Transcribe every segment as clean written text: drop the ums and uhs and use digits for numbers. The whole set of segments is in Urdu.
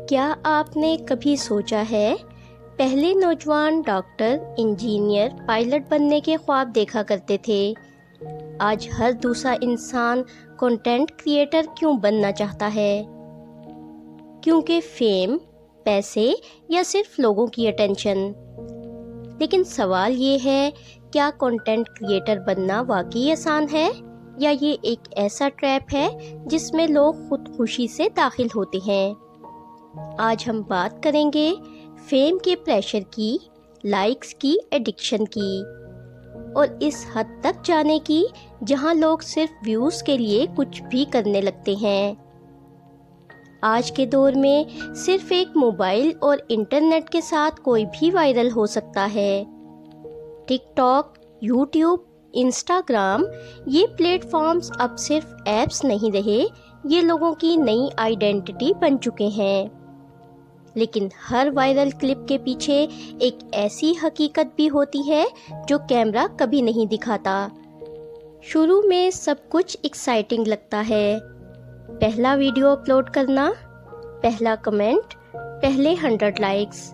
کیا آپ نے کبھی سوچا ہے پہلے نوجوان ڈاکٹر، انجینئر، پائلٹ بننے کے خواب دیکھا کرتے تھے؟ آج ہر دوسرا انسان کنٹینٹ کریٹر کیوں بننا چاہتا ہے؟ کیونکہ فیم، پیسے یا صرف لوگوں کی اٹینشن؟ لیکن سوال یہ ہے، کیا کنٹینٹ کریٹر بننا واقعی آسان ہے یا یہ ایک ایسا ٹریپ ہے جس میں لوگ خودکشی سے داخل ہوتے ہیں؟ آج ہم بات کریں گے فیم کے پریشر کی، لائکس کی ایڈکشن کی، اور اس حد تک جانے کی جہاں لوگ صرف ویوز کے لیے کچھ بھی کرنے لگتے ہیں۔ آج کے دور میں صرف ایک موبائل اور انٹرنیٹ کے ساتھ کوئی بھی وائرل ہو سکتا ہے۔ ٹک ٹاک، یوٹیوب، انسٹاگرام، یہ پلیٹ فارمز اب صرف ایپس نہیں رہے، یہ لوگوں کی نئی آئیڈینٹی بن چکے ہیں۔ لیکن ہر وائرل کلپ کے پیچھے ایک ایسی حقیقت بھی ہوتی ہے جو کیمرہ کبھی نہیں دکھاتا۔ شروع میں سب کچھ ایکسائٹنگ لگتا ہے، پہلا ویڈیو اپلوڈ کرنا، پہلا کمنٹ، پہلے 100 لائکس،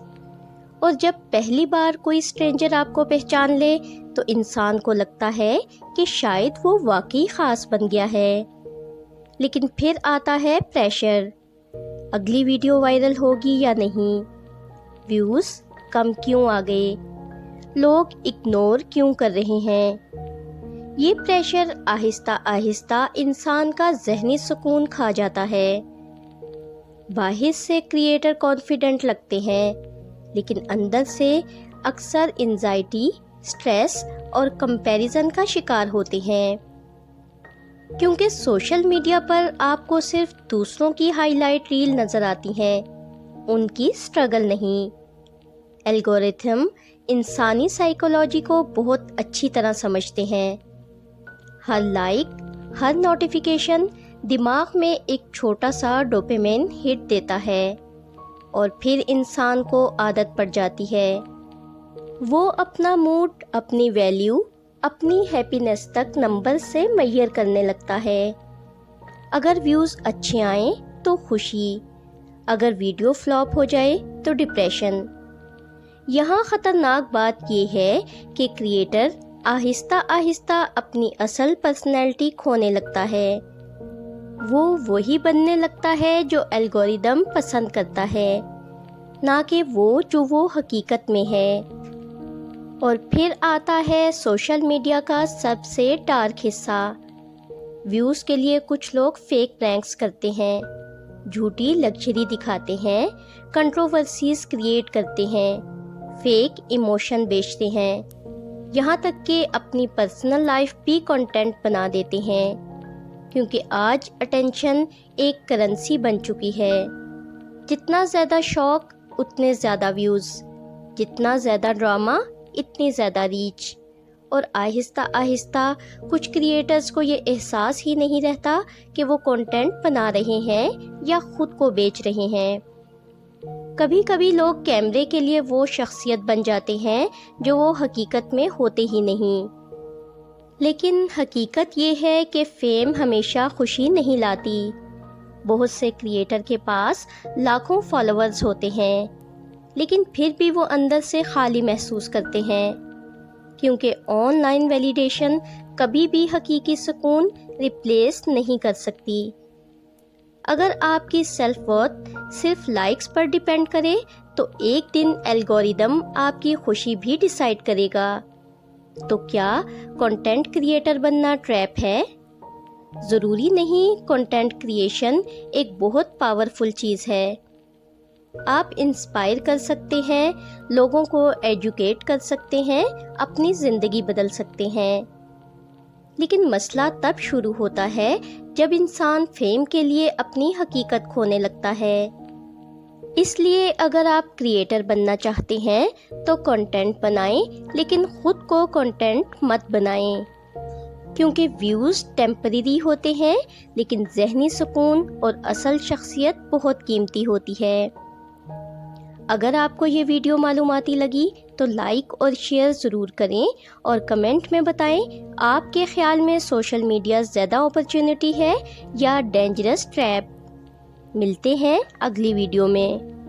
اور جب پہلی بار کوئی اسٹرینجر آپ کو پہچان لے تو انسان کو لگتا ہے کہ شاید وہ واقعی خاص بن گیا ہے۔ لیکن پھر آتا ہے پریشر، اگلی ویڈیو وائرل ہوگی یا نہیں، ویوز کم کیوں آ گئے، لوگ اگنور کیوں کر رہے ہیں۔ یہ پریشر آہستہ آہستہ انسان کا ذہنی سکون کھا جاتا ہے۔ باہر سے کریٹر کانفیڈنٹ لگتے ہیں، لیکن اندر سے اکثر انزائٹی، سٹریس اور کمپیریزن کا شکار ہوتے ہیں، کیونکہ سوشل میڈیا پر آپ کو صرف دوسروں کی ہائی لائٹ ریل نظر آتی ہیں، ان کی سٹرگل نہیں۔ الگورتھم انسانی سائیکولوجی کو بہت اچھی طرح سمجھتے ہیں۔ ہر لائک، ہر نوٹیفیکیشن دماغ میں ایک چھوٹا سا ڈوپامین ہٹ دیتا ہے، اور پھر انسان کو عادت پڑ جاتی ہے۔ وہ اپنا موڈ، اپنی ویلیو، اپنی ہیپینس تک نمبر سے میئر کرنے لگتا ہے۔ اگر ویوز اچھے آئیں تو خوشی، اگر ویڈیو فلاپ ہو جائے تو ڈپریشن۔ یہاں خطرناک بات یہ ہے کہ کریٹر آہستہ آہستہ اپنی اصل پرسنالٹی کھونے لگتا ہے۔ وہ وہی بننے لگتا ہے جو الگوریدم پسند کرتا ہے، نہ کہ وہ حقیقت میں ہے۔ اور پھر آتا ہے سوشل میڈیا کا سب سے ڈارک حصہ۔ ویوز کے لیے کچھ لوگ فیک پرینکس کرتے ہیں، جھوٹی لگژری دکھاتے ہیں، کنٹروورسیز کریٹ کرتے ہیں، فیک ایموشن بیچتے ہیں، یہاں تک کہ اپنی پرسنل لائف بھی کنٹینٹ بنا دیتے ہیں، کیونکہ آج اٹینشن ایک کرنسی بن چکی ہے۔ جتنا زیادہ شوق اتنے زیادہ ویوز، جتنا زیادہ ڈرامہ اتنی زیادہ ریچ، اور آہستہ آہستہ کچھ کریٹرز کو یہ احساس ہی نہیں رہتا کہ وہ کنٹینٹ بنا رہے ہیں یا خود کو بیچ رہے ہیں۔ کبھی کبھی لوگ کیمرے کے لیے وہ شخصیت بن جاتے ہیں جو وہ حقیقت میں ہوتے ہی نہیں۔ لیکن حقیقت یہ ہے کہ فیم ہمیشہ خوشی نہیں لاتی۔ بہت سے کریٹر کے پاس لاکھوں فالوورز ہوتے ہیں، لیکن پھر بھی وہ اندر سے خالی محسوس کرتے ہیں، کیونکہ آن لائن ویلیڈیشن کبھی بھی حقیقی سکون ریپلیس نہیں کر سکتی۔ اگر آپ کی سیلف ورتھ صرف لائکس پر ڈیپینڈ کرے تو ایک دن الگوریدم آپ کی خوشی بھی ڈیسائیڈ کرے گا۔ تو کیا کنٹینٹ کریٹر بننا ٹریپ ہے؟ ضروری نہیں، کنٹینٹ کریشن ایک بہت پاورفل چیز ہے۔ آپ انسپائر کر سکتے ہیں، لوگوں کو ایجوکیٹ کر سکتے ہیں، اپنی زندگی بدل سکتے ہیں۔ لیکن مسئلہ تب شروع ہوتا ہے جب انسان فیم کے لیے اپنی حقیقت کھونے لگتا ہے۔ اس لیے اگر آپ کریٹر بننا چاہتے ہیں تو کنٹینٹ بنائیں، لیکن خود کو کنٹینٹ مت بنائیں، کیونکہ ویوز ٹیمپریری ہوتے ہیں، لیکن ذہنی سکون اور اصل شخصیت بہت قیمتی ہوتی ہے۔ اگر آپ کو یہ ویڈیو معلوماتی لگی تو لائک اور شیئر ضرور کریں، اور کمنٹ میں بتائیں آپ کے خیال میں سوشل میڈیا زیادہ اپرچونٹی ہے یا ڈینجرس ٹریپ۔ ملتے ہیں اگلی ویڈیو میں۔